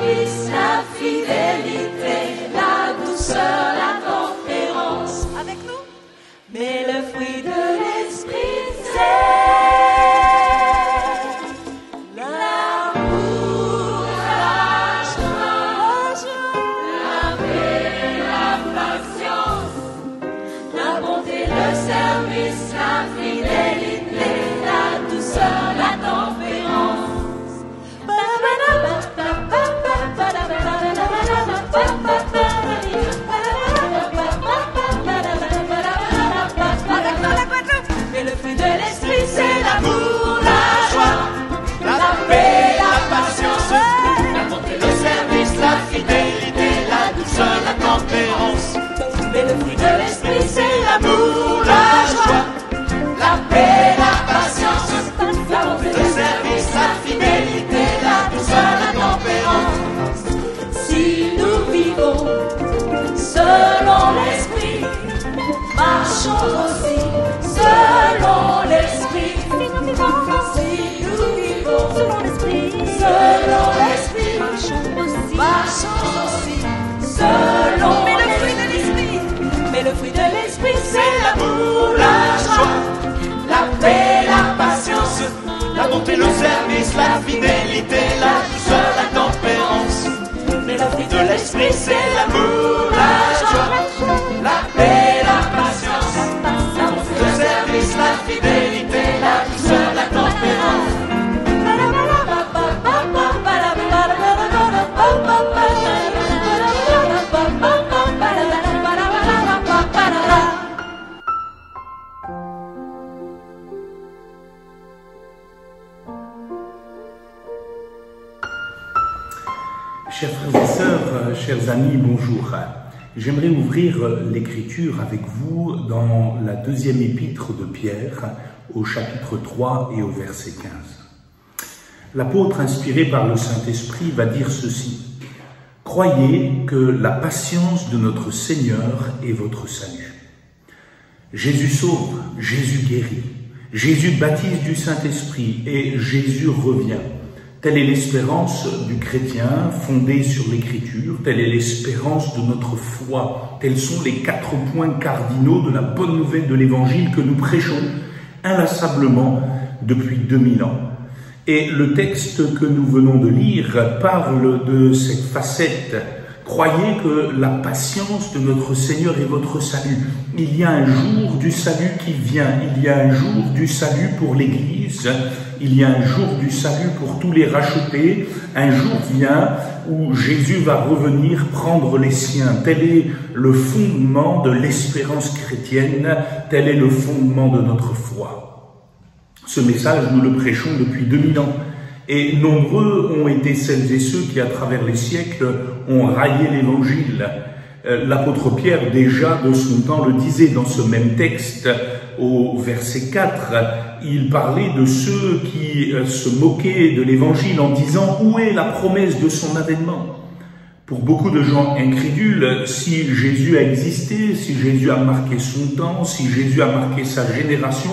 service, la fidélité, la douceur, la tempérance. Avec nous. Mais le fruit de l'esprit, c'est l'amour, la joie, la paix, la patience, la bonté, le service, la fidélité, la douceur, la tempérance. Mais le fruit de l'esprit, c'est l'amour, la joie, la paix, la patience, la bonté, le service, la fidélité, la douceur, la tempérance. Mais le fruit de l'esprit, c'est l'amour, la joie, la paix, la patience, la bonté, le service, la fidélité, la douceur, la tempérance. Si nous vivons selon l'esprit, marchons aussi selon l'esprit. Si nous vivons selon l'esprit, marchons aussi selon l'esprit. Mais le fruit de l'esprit, c'est l'amour, la joie, la paix, la patience, la bonté, le service, la fidélité, la douceur, la tempérance. Mais le fruit de l'esprit, c'est l'amour, la joie, la paix, la patience, la bonté, le service, la fidélité, la douceur, la tempérance. Chers frères et sœurs, chers amis, bonjour. J'aimerais ouvrir l'écriture avec vous dans la deuxième épître de Pierre, au chapitre 3 et au verset 15. L'apôtre, inspiré par le Saint-Esprit, va dire ceci: « Croyez que la patience de notre Seigneur est votre salut. » Jésus sauve, Jésus guérit, Jésus baptise du Saint-Esprit et Jésus revient. Telle est l'espérance du chrétien fondée sur l'Écriture, telle est l'espérance de notre foi. Tels sont les 4 points cardinaux de la bonne nouvelle de l'Évangile que nous prêchons inlassablement depuis 2000 ans. Et le texte que nous venons de lire parle de cette facette. Croyez que la patience de notre Seigneur est votre salut. Il y a un jour du salut qui vient, il y a un jour du salut pour l'Église, il y a un jour du salut pour tous les rachetés, un jour vient où Jésus va revenir prendre les siens. Tel est le fondement de l'espérance chrétienne, tel est le fondement de notre foi. Ce message, nous le prêchons depuis 2000 ans. Et nombreux ont été celles et ceux qui, à travers les siècles, ont raillé l'Évangile. L'apôtre Pierre, déjà de son temps, le disait dans ce même texte, au verset 4, il parlait de ceux qui se moquaient de l'Évangile en disant « Où est la promesse de son avènement ?» Pour beaucoup de gens incrédules, si Jésus a existé, si Jésus a marqué son temps, si Jésus a marqué sa génération,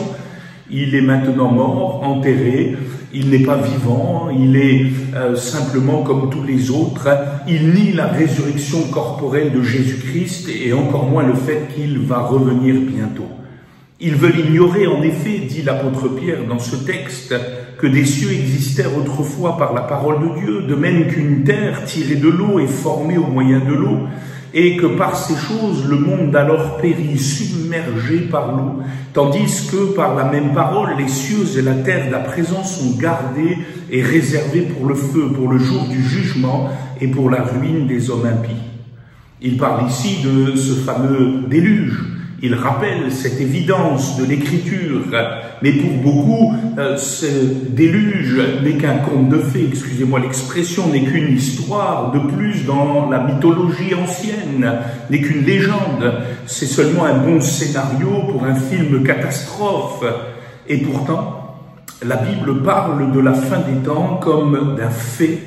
il est maintenant mort, enterré, il n'est pas vivant, il est simplement comme tous les autres. Il nie la résurrection corporelle de Jésus-Christ et encore moins le fait qu'il va revenir bientôt. Ils veulent ignorer, en effet, dit l'apôtre Pierre dans ce texte, que des cieux existèrent autrefois par la parole de Dieu, de même qu'une terre tirée de l'eau est formée au moyen de l'eau, et que par ces choses, le monde alors périt, submergé par l'eau, tandis que par la même parole, les cieux et la terre d'à présent sont gardés et réservés pour le feu, pour le jour du jugement et pour la ruine des hommes impies. Il parle ici de ce fameux déluge. Il rappelle cette évidence de l'Écriture, mais pour beaucoup, ce déluge n'est qu'un conte de fées, excusez-moi l'expression, n'est qu'une histoire de plus dans la mythologie ancienne, n'est qu'une légende, c'est seulement un bon scénario pour un film catastrophe. Et pourtant, la Bible parle de la fin des temps comme d'un fait,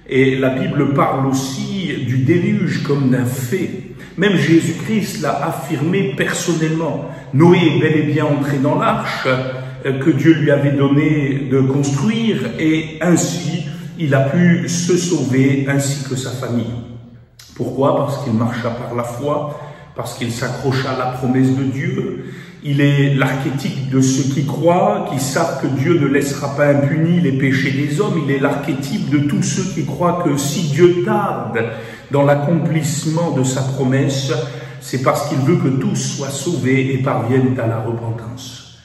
et la Bible parle aussi du déluge comme d'un fait. Même Jésus-Christ l'a affirmé personnellement. Noé est bel et bien entré dans l'arche que Dieu lui avait donné de construire et ainsi il a pu se sauver ainsi que sa famille. Pourquoi? Parce qu'il marcha par la foi, parce qu'il s'accrocha à la promesse de Dieu. Il est l'archétype de ceux qui croient, qui savent que Dieu ne laissera pas impunis les péchés des hommes. Il est l'archétype de tous ceux qui croient que si Dieu tarde dans l'accomplissement de sa promesse, c'est parce qu'il veut que tous soient sauvés et parviennent à la repentance.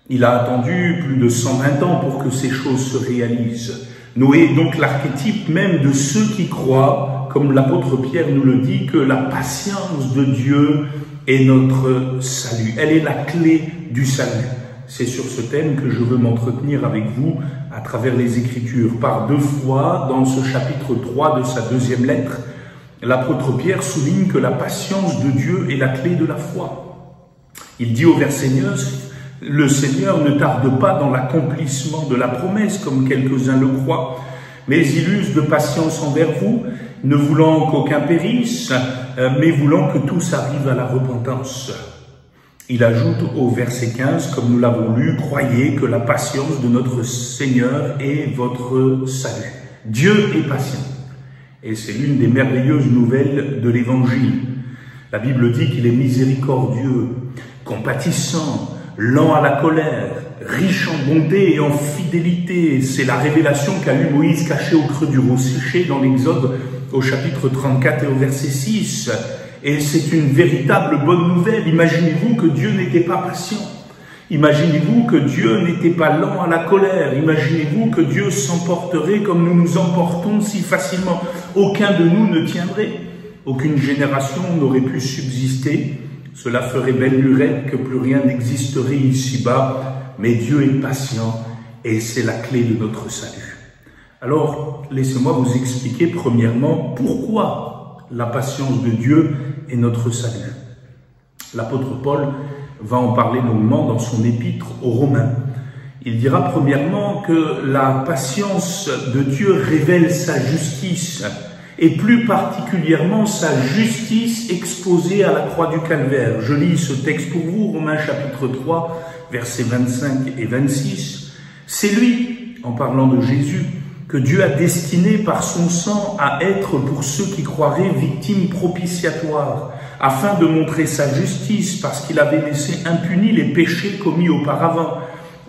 Il a attendu plus de 120 ans pour que ces choses se réalisent. Noé est donc l'archétype même de ceux qui croient, comme l'apôtre Pierre nous le dit, que la patience de Dieu est notre salut. Elle est la clé du salut. C'est sur ce thème que je veux m'entretenir avec vous à travers les Écritures. Par 2 fois, dans ce chapitre 3 de sa 2e lettre, l'apôtre Pierre souligne que la patience de Dieu est la clé de la foi. Il dit au verset 9, « Le Seigneur ne tarde pas dans l'accomplissement de la promesse, comme quelques-uns le croient, mais il use de patience envers vous, ne voulant qu'aucun périsse, mais voulant que tous arrivent à la repentance. » Il ajoute au verset 15, comme nous l'avons lu, « Croyez que la patience de notre Seigneur est votre salut. » Dieu est patient. Et c'est l'une des merveilleuses nouvelles de l'Évangile. La Bible dit qu'il est miséricordieux, compatissant, lent à la colère, riche en bonté et en fidélité. C'est la révélation qu'a eue Moïse caché au creux du rocher dans l'Exode au chapitre 34 et au verset 6. Et c'est une véritable bonne nouvelle. Imaginez-vous que Dieu n'était pas patient. Imaginez-vous que Dieu n'était pas lent à la colère. Imaginez-vous que Dieu s'emporterait comme nous nous emportons si facilement. Aucun de nous ne tiendrait. Aucune génération n'aurait pu subsister. Cela ferait belle lurette que plus rien n'existerait ici-bas. Mais Dieu est patient et c'est la clé de notre salut. Alors, laissez-moi vous expliquer premièrement pourquoi la patience de Dieu est notre salut. L'apôtre Paul va en parler longuement dans son épître aux Romains. Il dira premièrement que la patience de Dieu révèle sa justice, et plus particulièrement sa justice exposée à la croix du Calvaire. Je lis ce texte pour vous, Romains chapitre 3, versets 25 et 26. C'est lui, en parlant de Jésus, que Dieu a destiné par son sang à être pour ceux qui croiraient victime propitiatoire, afin de montrer sa justice, parce qu'il avait laissé impunis les péchés commis auparavant,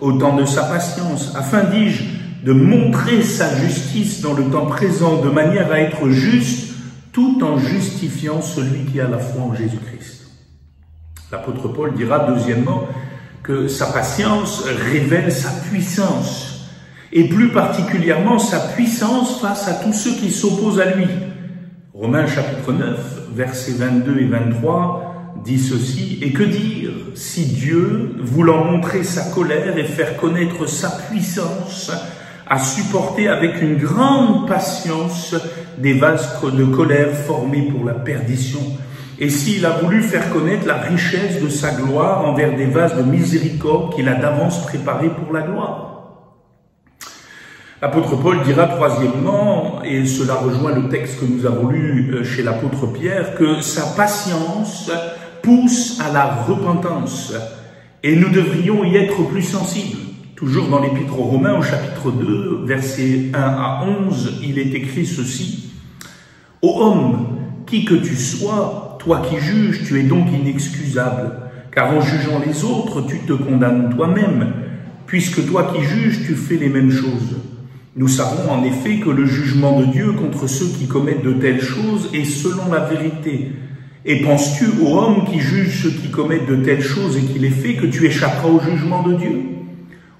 au temps de sa patience, afin, dis-je, de montrer sa justice dans le temps présent, de manière à être juste, tout en justifiant celui qui a la foi en Jésus-Christ. L'apôtre Paul dira deuxièmement que sa patience révèle sa puissance, et plus particulièrement sa puissance face à tous ceux qui s'opposent à lui. Romains chapitre 9, versets 22 et 23, dit ceci, « Et que dire si Dieu, voulant montrer sa colère et faire connaître sa puissance, a supporté avec une grande patience des vases de colère formés pour la perdition. Et s'il a voulu faire connaître la richesse de sa gloire envers des vases de miséricorde qu'il a d'avance préparés pour la gloire. » L'apôtre Paul dira troisièmement, et cela rejoint le texte que nous avons lu chez l'apôtre Pierre, que sa patience pousse à la repentance, et nous devrions y être plus sensibles. Toujours dans l'Épître aux Romains, au chapitre 2, versets 1 à 11, il est écrit ceci. « Ô homme, qui que tu sois, toi qui juges, tu es donc inexcusable, car en jugeant les autres, tu te condamnes toi-même, puisque toi qui juges, tu fais les mêmes choses. Nous savons en effet que le jugement de Dieu contre ceux qui commettent de telles choses est selon la vérité. Et penses-tu, ô homme qui juge ceux qui commettent de telles choses et qui les fait, que tu échapperas au jugement de Dieu ?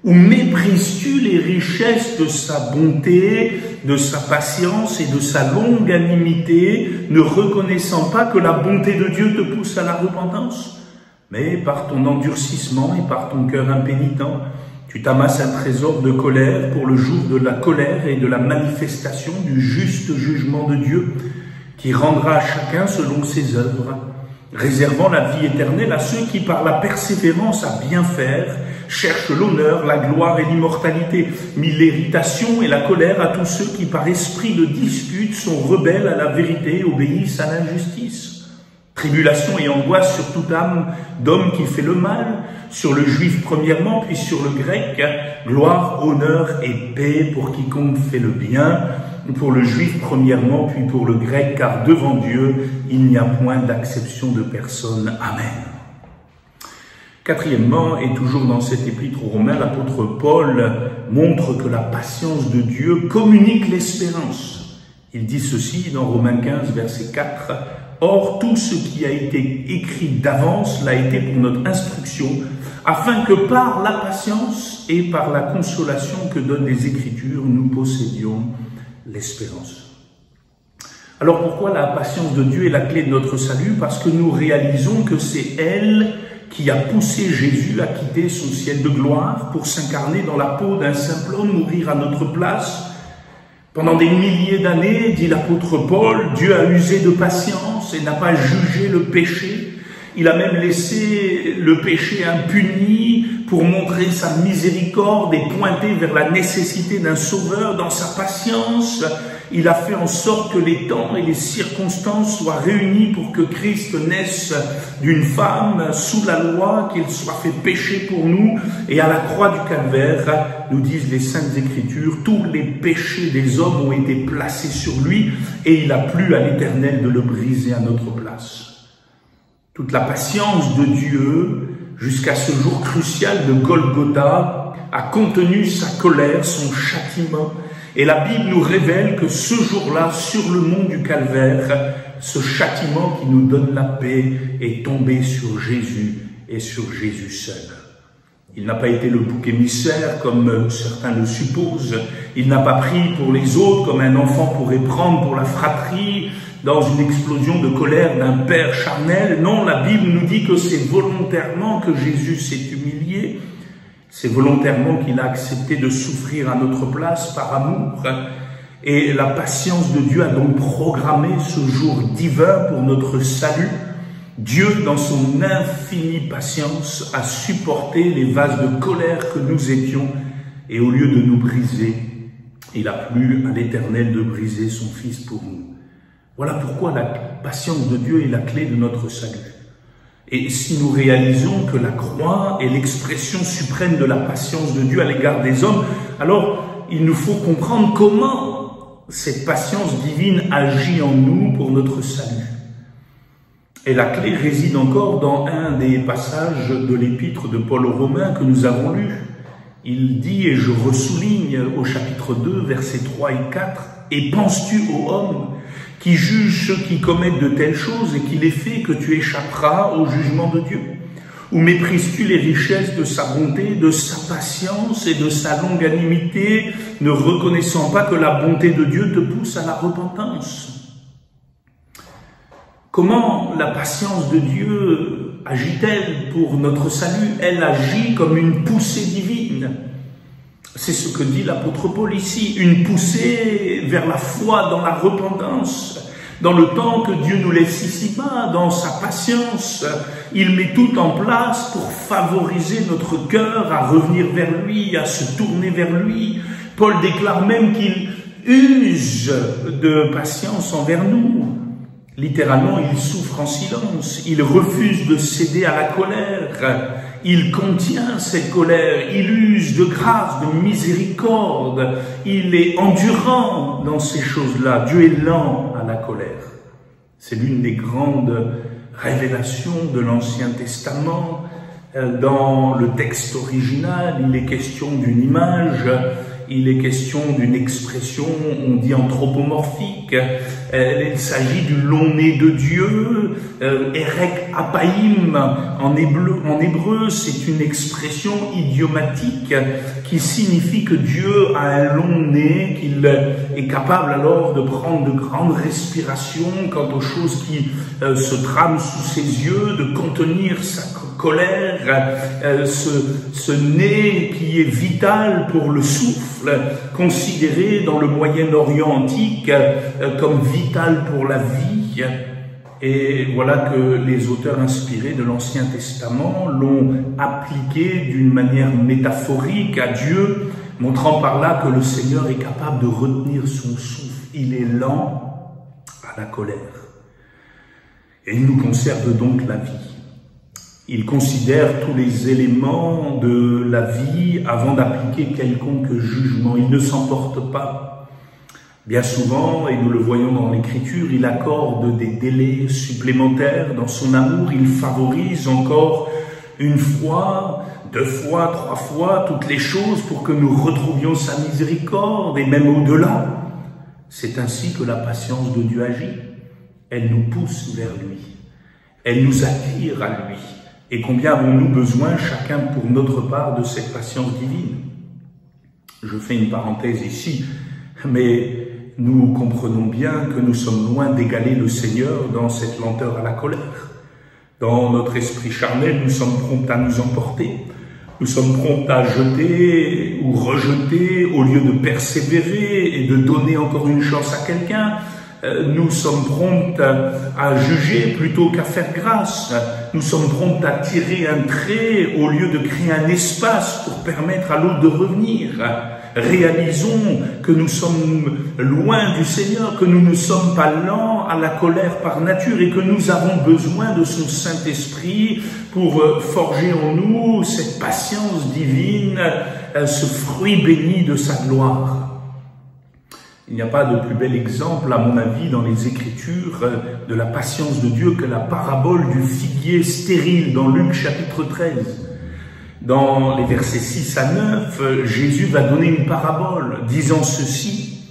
Ou méprises-tu les richesses de sa bonté, de sa patience et de sa longanimité, ne reconnaissant pas que la bonté de Dieu te pousse à la repentance? Mais par ton endurcissement et par ton cœur impénitent, tu t'amasses un trésor de colère pour le jour de la colère et de la manifestation du juste jugement de Dieu, qui rendra à chacun selon ses œuvres, réservant la vie éternelle à ceux qui, par la persévérance à bien faire, cherchent l'honneur, la gloire et l'immortalité, mais l'irritation et la colère à tous ceux qui, par esprit de dispute, sont rebelles à la vérité et obéissent à l'injustice. Tribulation et angoisse sur toute âme d'homme qui fait le mal, sur le juif premièrement, puis sur le grec, gloire, honneur et paix pour quiconque fait le bien, pour le juif premièrement, puis pour le grec, car devant Dieu, il n'y a point d'acception de personne. Amen. Quatrièmement, et toujours dans cet épître aux Romains, l'apôtre Paul montre que la patience de Dieu communique l'espérance. Il dit ceci dans Romains 15, verset 4, « Or, tout ce qui a été écrit d'avance l'a été pour notre instruction, afin que par la patience et par la consolation que donnent les Écritures, nous possédions l'espérance. » Alors pourquoi la patience de Dieu est la clé de notre salut? Parce que nous réalisons que c'est elle qui a poussé Jésus à quitter son ciel de gloire pour s'incarner dans la peau d'un simple homme, mourir à notre place. Pendant des milliers d'années, dit l'apôtre Paul, Dieu a usé de patience et n'a pas jugé le péché. Il a même laissé le péché impuni pour montrer sa miséricorde et pointer vers la nécessité d'un sauveur. Dans sa patience, il a fait en sorte que les temps et les circonstances soient réunis pour que Christ naisse d'une femme sous la loi, qu'il soit fait péché pour nous. Et à la croix du calvaire, nous disent les Saintes Écritures, tous les péchés des hommes ont été placés sur lui et il a plu à l'Éternel de le briser à notre place. Toute la patience de Dieu, jusqu'à ce jour crucial de Golgotha, a contenu sa colère, son châtiment. Et la Bible nous révèle que ce jour-là, sur le mont du Calvaire, ce châtiment qui nous donne la paix est tombé sur Jésus et sur Jésus seul. Il n'a pas été le bouc émissaire comme certains le supposent. Il n'a pas pris pour les autres comme un enfant pourrait prendre pour la fratrie dans une explosion de colère d'un père charnel. Non, la Bible nous dit que c'est volontairement que Jésus s'est humilié. C'est volontairement qu'il a accepté de souffrir à notre place par amour. Et la patience de Dieu a donc programmé ce jour divin pour notre salut. Dieu, dans son infinie patience, a supporté les vases de colère que nous étions. Et au lieu de nous briser, il a plu à l'Éternel de briser son Fils pour nous. Voilà pourquoi la patience de Dieu est la clé de notre salut. Et si nous réalisons que la croix est l'expression suprême de la patience de Dieu à l'égard des hommes, alors il nous faut comprendre comment cette patience divine agit en nous pour notre salut. Et la clé réside encore dans un des passages de l'épître de Paul aux Romains que nous avons lu. Il dit, et je ressouligne au chapitre 2, versets 3 et 4, « Et penses-tu, ô homme, qui juge ceux qui commettent de telles choses et qui les fait que tu échapperas au jugement de Dieu? Ou méprises-tu les richesses de sa bonté, de sa patience et de sa longanimité, ne reconnaissant pas que la bonté de Dieu te pousse à la repentance? » Comment la patience de Dieu agit-elle pour notre salut? Elle agit comme une poussée divine. C'est ce que dit l'apôtre Paul ici, une poussée vers la foi dans la repentance. Dans le temps que Dieu nous laisse ici-bas, dans sa patience, il met tout en place pour favoriser notre cœur à revenir vers lui, à se tourner vers lui. Paul déclare même qu'il use de patience envers nous. Littéralement, il souffre en silence, il refuse de céder à la colère, il contient cette colère, il use de grâce, de miséricorde, il est endurant dans ces choses-là. Dieu est lent à la colère. C'est l'une des grandes révélations de l'Ancien Testament. Dans le texte original, il est question d'une image, il est question d'une expression, on dit anthropomorphique. Il s'agit du long nez de Dieu, Erek Apaïm en hébreu, c'est une expression idiomatique qui signifie que Dieu a un long nez, qu'il est capable alors de prendre de grandes respirations quant aux choses qui se trament sous ses yeux, de contenir sa colère, ce nez qui est vital pour le souffle, considéré dans le Moyen-Orient antique comme vital pour la vie. Et voilà que les auteurs inspirés de l'Ancien Testament l'ont appliqué d'une manière métaphorique à Dieu, montrant par là que le Seigneur est capable de retenir son souffle. Il est lent à la colère. et il nous conserve donc la vie. Il considère tous les éléments de la vie avant d'appliquer quelconque jugement. Il ne s'emporte pas. Bien souvent, et nous le voyons dans l'Écriture, il accorde des délais supplémentaires dans son amour. Il favorise encore une fois, 2 fois, 3 fois toutes les choses pour que nous retrouvions sa miséricorde et même au-delà. C'est ainsi que la patience de Dieu agit. Elle nous pousse vers lui. Elle nous attire à lui. Et combien avons-nous besoin, chacun pour notre part, de cette patience divine? Je fais une parenthèse ici, mais nous comprenons bien que nous sommes loin d'égaler le Seigneur dans cette lenteur à la colère. Dans notre esprit charnel, nous sommes prompts à nous emporter. Nous sommes prompts à jeter ou rejeter au lieu de persévérer et de donner encore une chance à quelqu'un. Nous sommes prompts à juger plutôt qu'à faire grâce. Nous sommes prompts à tirer un trait au lieu de créer un espace pour permettre à l'autre de revenir. Réalisons que nous sommes loin du Seigneur, que nous ne sommes pas lents à la colère par nature et que nous avons besoin de son Saint-Esprit pour forger en nous cette patience divine, ce fruit béni de sa gloire. Il n'y a pas de plus bel exemple, à mon avis, dans les Écritures de la patience de Dieu que la parabole du figuier stérile dans Luc chapitre 13. Dans les versets 6 à 9, Jésus va donner une parabole disant ceci.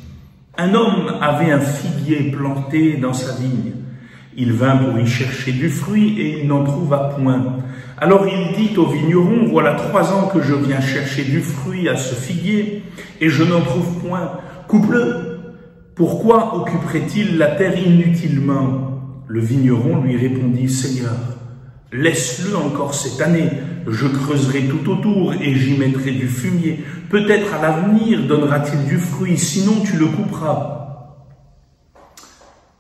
Un homme avait un figuier planté dans sa vigne. Il vint pour y chercher du fruit et il n'en trouva point. Alors il dit au vigneron, voilà 3 ans que je viens chercher du fruit à ce figuier et je n'en trouve point. Coupe-le. Pourquoi occuperait-il la terre inutilement? Le vigneron lui répondit, Seigneur, laisse-le encore cette année, je creuserai tout autour et j'y mettrai du fumier. Peut-être à l'avenir donnera-t-il du fruit, sinon tu le couperas.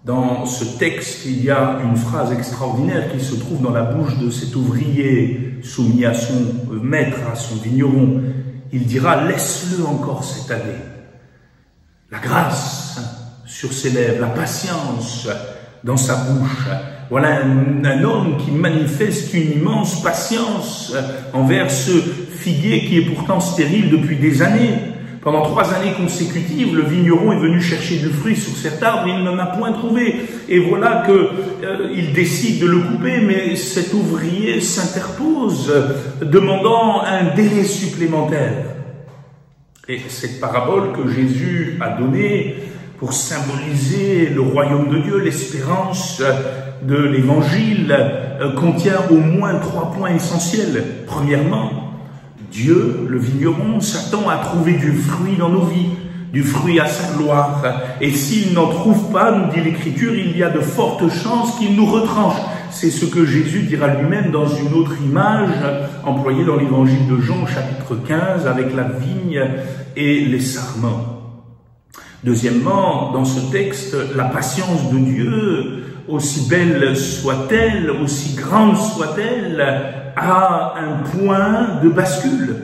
Dans ce texte, il y a une phrase extraordinaire qui se trouve dans la bouche de cet ouvrier soumis à son maître, à son vigneron. Il dira, laisse-le encore cette année. La grâce sur ses lèvres, la patience dans sa bouche. Voilà un homme qui manifeste une immense patience envers ce figuier qui est pourtant stérile depuis des années. Pendant 3 années consécutives, le vigneron est venu chercher du fruit sur cet arbre et il n'en a point trouvé. Et voilà qu'il décide de le couper, mais cet ouvrier s'interpose, demandant un délai supplémentaire. Et cette parabole que Jésus a donnée pour symboliser le royaume de Dieu, l'espérance de l'Évangile, contient au moins 3 points essentiels. Premièrement, Dieu, le vigneron, s'attend à trouver du fruit dans nos vies, du fruit à sa gloire. Et s'il n'en trouve pas, nous dit l'Écriture, il y a de fortes chances qu'il nous retranche. C'est ce que Jésus dira lui-même dans une autre image, employée dans l'évangile de Jean, chapitre 15, avec la vigne et les sarments. Deuxièmement, dans ce texte, la patience de Dieu, aussi belle soit-elle, aussi grande soit-elle, a un point de bascule.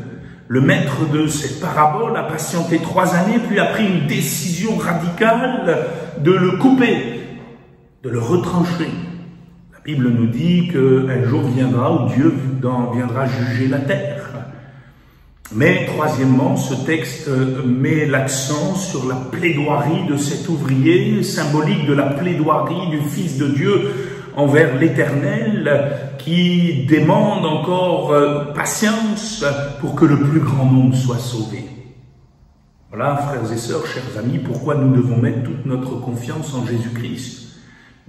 Le maître de cette parabole a patienté 3 années, puis a pris une décision radicale de le couper, de le retrancher. La Bible nous dit qu'un jour viendra où Dieu viendra juger la terre. Mais troisièmement, ce texte met l'accent sur la plaidoirie de cet ouvrier, symbolique de la plaidoirie du Fils de Dieu envers l'Éternel, qui demande encore patience pour que le plus grand nombre soit sauvé. Voilà, frères et sœurs, chers amis, pourquoi nous devons mettre toute notre confiance en Jésus-Christ.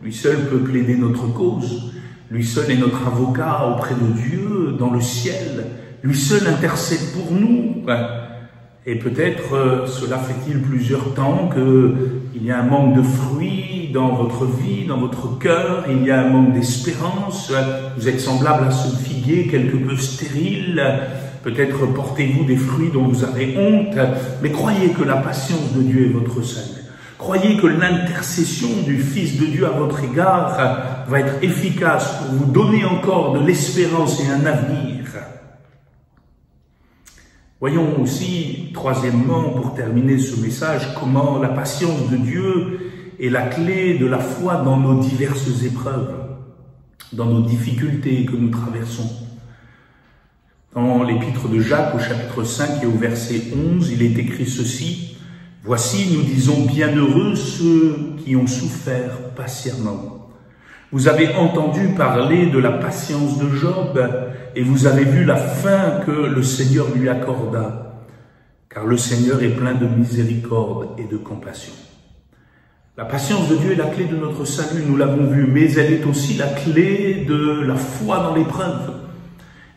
Lui seul peut plaider notre cause, lui seul est notre avocat auprès de Dieu dans le ciel, lui seul intercède pour nous. Et peut-être cela fait-il plusieurs temps qu'il y a un manque de fruits dans votre vie, dans votre cœur, il y a un manque d'espérance, vous êtes semblable à ce figuier quelque peu stérile, peut-être portez-vous des fruits dont vous avez honte, mais croyez que la patience de Dieu est votre salut. Croyez que l'intercession du Fils de Dieu à votre égard va être efficace pour vous donner encore de l'espérance et un avenir. Voyons aussi, troisièmement, pour terminer ce message, comment la patience de Dieu est la clé de la foi dans nos diverses épreuves. dans nos difficultés que nous traversons. Dans l'épître de Jacques, au chapitre 5 et au verset 11, il est écrit ceci: « Voici, nous disons, bienheureux ceux qui ont souffert patiemment. Vous avez entendu parler de la patience de Job, et vous avez vu la fin que le Seigneur lui accorda, car le Seigneur est plein de miséricorde et de compassion. » La patience de Dieu est la clé de notre salut, nous l'avons vu, mais elle est aussi la clé de la foi dans l'épreuve.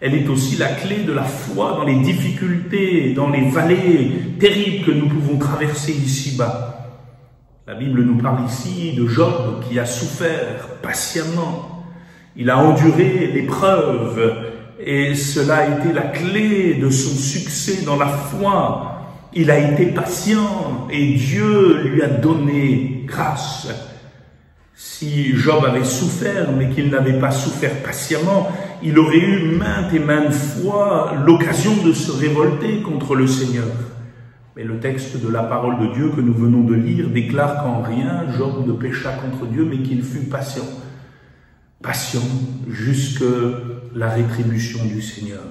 Elle est aussi la clé de la foi dans les difficultés, dans les vallées terribles que nous pouvons traverser ici-bas. La Bible nous parle ici de Job qui a souffert patiemment. Il a enduré l'épreuve et cela a été la clé de son succès dans la foi. Il a été patient et Dieu lui a donné grâce. Si Job avait souffert, mais qu'il n'avait pas souffert patiemment, il aurait eu maintes et maintes fois l'occasion de se révolter contre le Seigneur. Mais le texte de la parole de Dieu que nous venons de lire déclare qu'en rien Job ne pécha contre Dieu, mais qu'il fut patient. Patient jusqu'à la rétribution du Seigneur.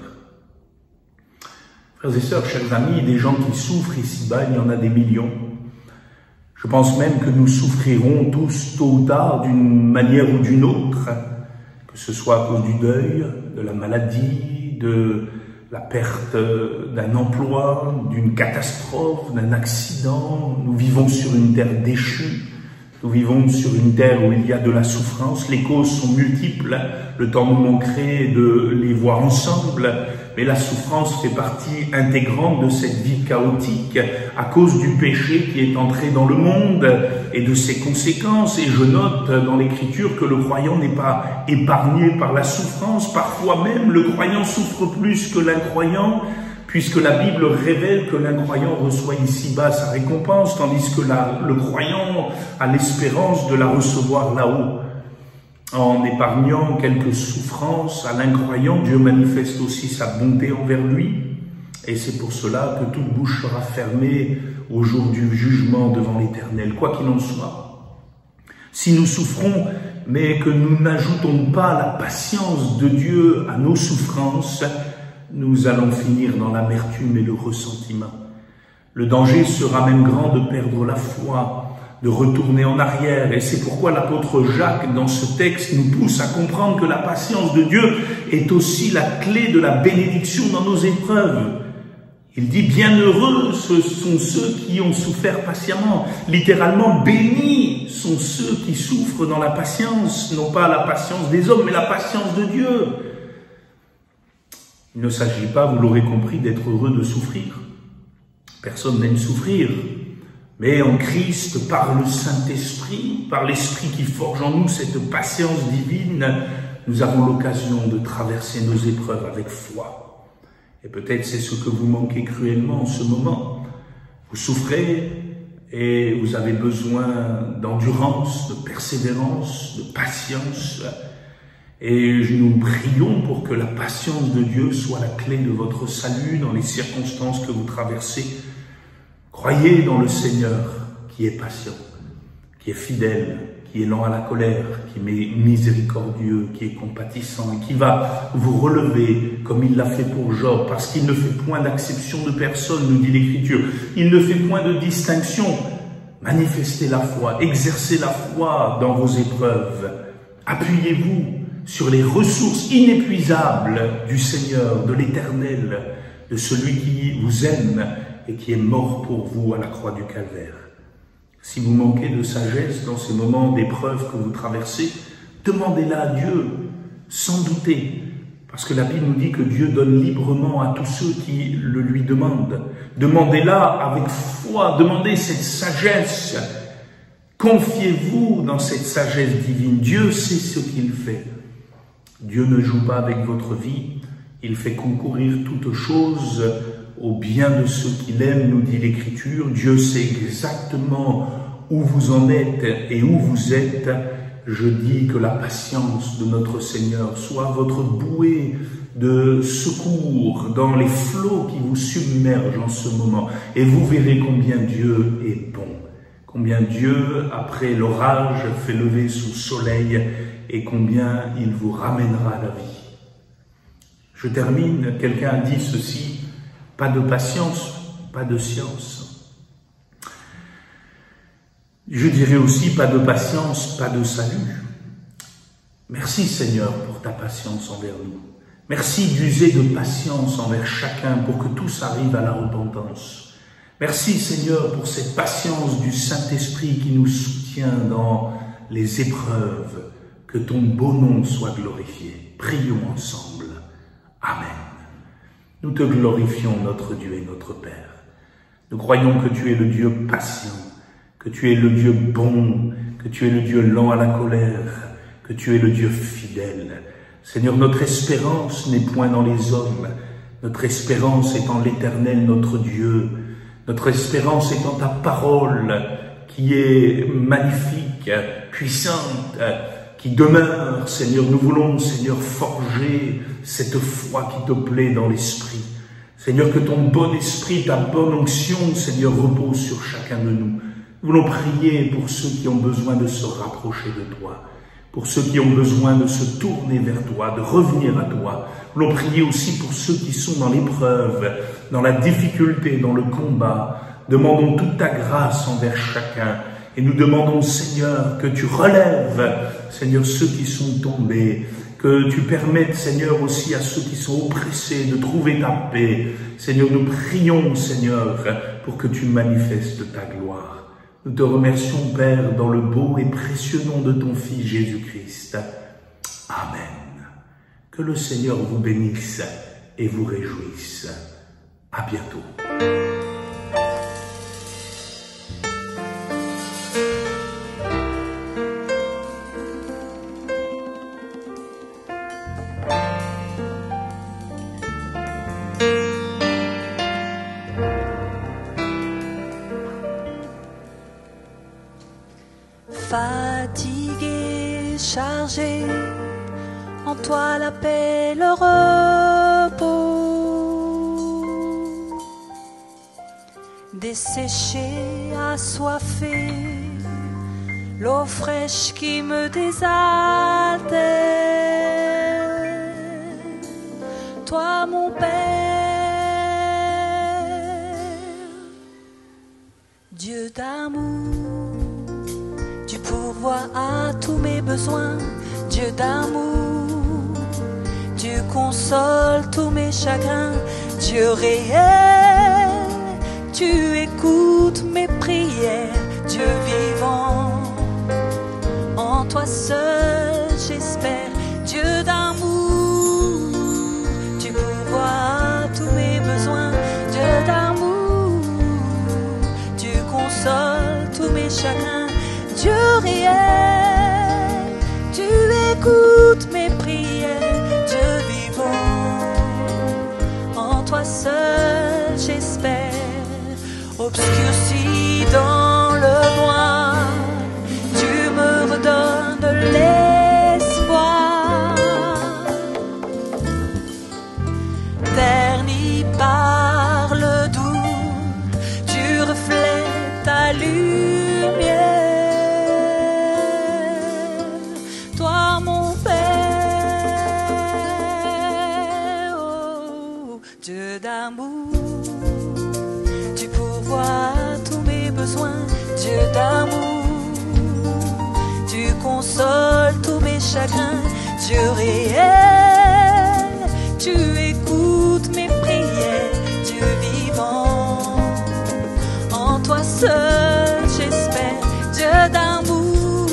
Frères et sœurs, chers amis, des gens qui souffrent ici-bas, il y en a des millions. Je pense même que nous souffrirons tous tôt ou tard d'une manière ou d'une autre, que ce soit à cause du deuil, de la maladie, de la perte d'un emploi, d'une catastrophe, d'un accident. Nous vivons sur une terre déchue, nous vivons sur une terre où il y a de la souffrance. Les causes sont multiples, le temps nous manquerait de les voir ensemble, mais la souffrance fait partie intégrante de cette vie chaotique à cause du péché qui est entré dans le monde et de ses conséquences. Et je note dans l'Écriture que le croyant n'est pas épargné par la souffrance. Parfois même, le croyant souffre plus que l'incroyant, puisque la Bible révèle que l'incroyant reçoit ici-bas sa récompense, tandis que le croyant a l'espérance de la recevoir là-haut. En épargnant quelques souffrances à l'incroyant, Dieu manifeste aussi sa bonté envers lui. Et c'est pour cela que toute bouche sera fermée au jour du jugement devant l'Éternel. Quoi qu'il en soit, si nous souffrons, mais que nous n'ajoutons pas la patience de Dieu à nos souffrances, nous allons finir dans l'amertume et le ressentiment. Le danger sera même grand de perdre la foi, de retourner en arrière. Et c'est pourquoi l'apôtre Jacques, dans ce texte, nous pousse à comprendre que la patience de Dieu est aussi la clé de la bénédiction dans nos épreuves. Il dit « Bienheureux ce sont ceux qui ont souffert patiemment ». Littéralement, bénis sont ceux qui souffrent dans la patience, non pas la patience des hommes, mais la patience de Dieu. Il ne s'agit pas, vous l'aurez compris, d'être heureux de souffrir. Personne n'aime souffrir. Mais en Christ, par le Saint-Esprit, par l'Esprit qui forge en nous cette patience divine, nous avons l'occasion de traverser nos épreuves avec foi. Et peut-être c'est ce que vous manquez cruellement en ce moment. Vous souffrez et vous avez besoin d'endurance, de persévérance, de patience. Et nous prions pour que la patience de Dieu soit la clé de votre salut dans les circonstances que vous traversez. Croyez dans le Seigneur qui est patient, qui est fidèle, qui est lent à la colère, qui est miséricordieux, qui est compatissant et qui va vous relever comme il l'a fait pour Job, parce qu'il ne fait point d'acception de personne, nous dit l'Écriture. Il ne fait point de distinction. Manifestez la foi, exercez la foi dans vos épreuves. Appuyez-vous sur les ressources inépuisables du Seigneur, de l'Éternel, de celui qui vous aime et qui est mort pour vous à la croix du Calvaire. Si vous manquez de sagesse dans ces moments d'épreuve que vous traversez, demandez-la à Dieu, sans douter, parce que la Bible nous dit que Dieu donne librement à tous ceux qui le lui demandent. Demandez-la avec foi, demandez cette sagesse. Confiez-vous dans cette sagesse divine. Dieu sait ce qu'il fait. Dieu ne joue pas avec votre vie, il fait concourir toutes choses au bien de ceux qu'il aime, nous dit l'Écriture. Dieu sait exactement où vous en êtes et où vous êtes. Je dis que la patience de notre Seigneur soit votre bouée de secours dans les flots qui vous submergent en ce moment. Et vous verrez combien Dieu est bon, combien Dieu, après l'orage, fait lever son soleil et combien il vous ramènera à la vie. Je termine, quelqu'un a dit ceci, pas de patience, pas de science. Je dirais aussi pas de patience, pas de salut. Merci Seigneur pour ta patience envers nous. Merci d'user de patience envers chacun pour que tous arrivent à la repentance. Merci Seigneur pour cette patience du Saint-Esprit qui nous soutient dans les épreuves. Que ton beau nom soit glorifié. Prions ensemble. Amen. Nous te glorifions, notre Dieu et notre Père. Nous croyons que tu es le Dieu patient, que tu es le Dieu bon, que tu es le Dieu lent à la colère, que tu es le Dieu fidèle. Seigneur, notre espérance n'est point dans les hommes, notre espérance est en l'Éternel, notre Dieu. Notre espérance est en ta parole, qui est magnifique, puissante, qui demeure, Seigneur. Nous voulons, Seigneur, forger cette foi qui te plaît dans l'esprit. Seigneur, que ton bon esprit, ta bonne onction, Seigneur, repose sur chacun de nous. Nous voulons prier pour ceux qui ont besoin de se rapprocher de toi, pour ceux qui ont besoin de se tourner vers toi, de revenir à toi. Nous voulons prier aussi pour ceux qui sont dans l'épreuve, dans la difficulté, dans le combat. Demandons toute ta grâce envers chacun. Et nous demandons, Seigneur, que tu relèves, Seigneur, ceux qui sont tombés, que tu permettes, Seigneur, aussi à ceux qui sont oppressés de trouver ta paix. Seigneur, nous prions, Seigneur, pour que tu manifestes ta gloire. Nous te remercions, Père, dans le beau et précieux nom de ton Fils Jésus-Christ. Amen. Que le Seigneur vous bénisse et vous réjouisse. À bientôt. Fatigué, chargé, en toi la paix, le repos. Desséché, assoiffé, l'eau fraîche qui me désaltère. Toi mon Père, Dieu d'amour, tu pourvois à tous mes besoins, Dieu d'amour, tu consoles tous mes chagrins, Dieu réel, tu écoutes mes prières, Dieu vivant, en toi seul j'espère, Dieu d'amour, tu pourvois à tous mes besoins, Dieu d'amour, tu consoles tous mes chagrins, Dieu réel, tu écoutes mes prières, Dieu vivant, en toi seul j'espère. Obscurci dans le noir, tu me redonnes de l'espoir. Terni par le doute, tu reflètes ta lumière. Toi mon Père, oh, Dieu d'amour, tu pourvois tous mes besoins, Dieu d'amour, tu consoles tous mes chagrins, Dieu réel, tu écoutes mes prières, Dieu vivant, en toi seul j'espère, Dieu d'amour,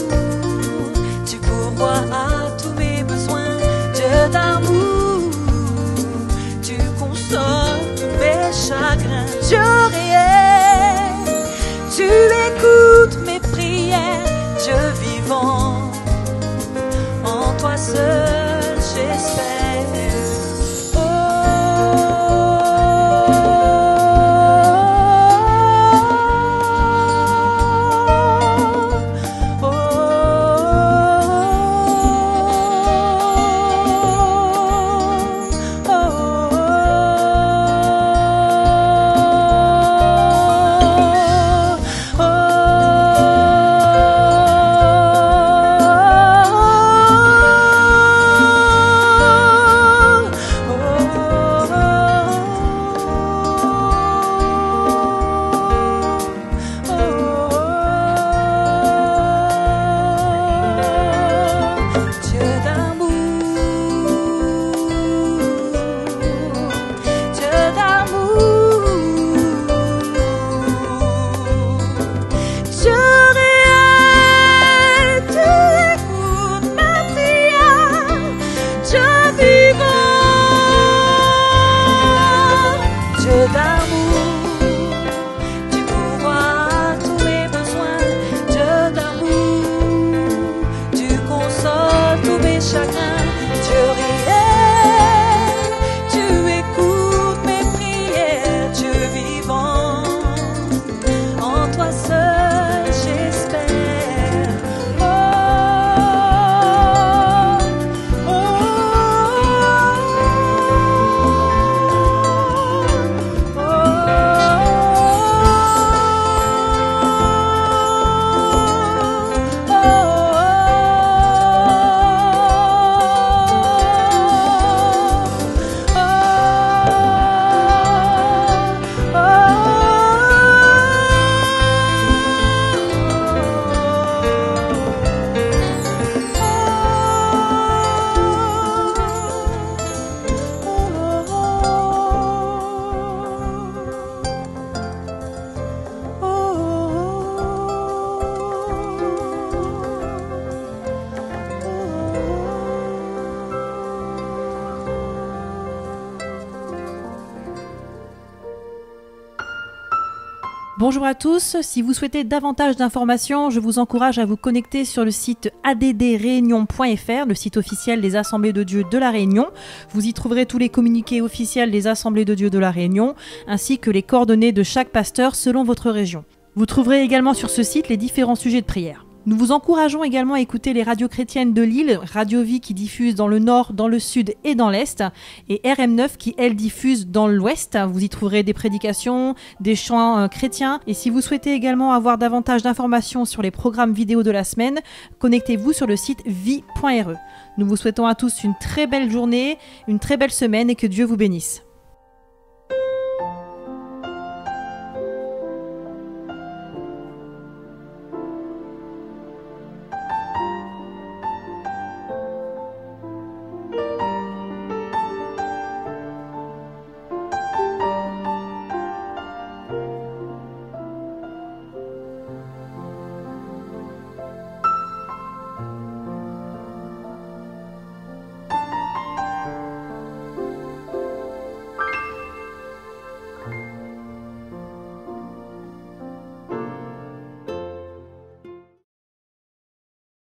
tu pourvois à tous mes besoins, Dieu d'amour, tu consoles tous mes chagrins, Dieu réel, tu écoutes mes prières, Dieu vivant, en toi seul j'espère. Oh, Bonjour à tous, si vous souhaitez davantage d'informations, je vous encourage à vous connecter sur le site addréunion.fr, le site officiel des Assemblées de Dieu de la Réunion. Vous y trouverez tous les communiqués officiels des Assemblées de Dieu de la Réunion, ainsi que les coordonnées de chaque pasteur selon votre région. Vous trouverez également sur ce site les différents sujets de prière. Nous vous encourageons également à écouter les radios chrétiennes de Lille, Radio Vie qui diffuse dans le nord, dans le sud et dans l'est, et RM9 qui, elle, diffuse dans l'ouest. Vous y trouverez des prédications, des chants chrétiens. Et si vous souhaitez également avoir davantage d'informations sur les programmes vidéo de la semaine, connectez-vous sur le site vie.re. Nous vous souhaitons à tous une très belle journée, une très belle semaine et que Dieu vous bénisse.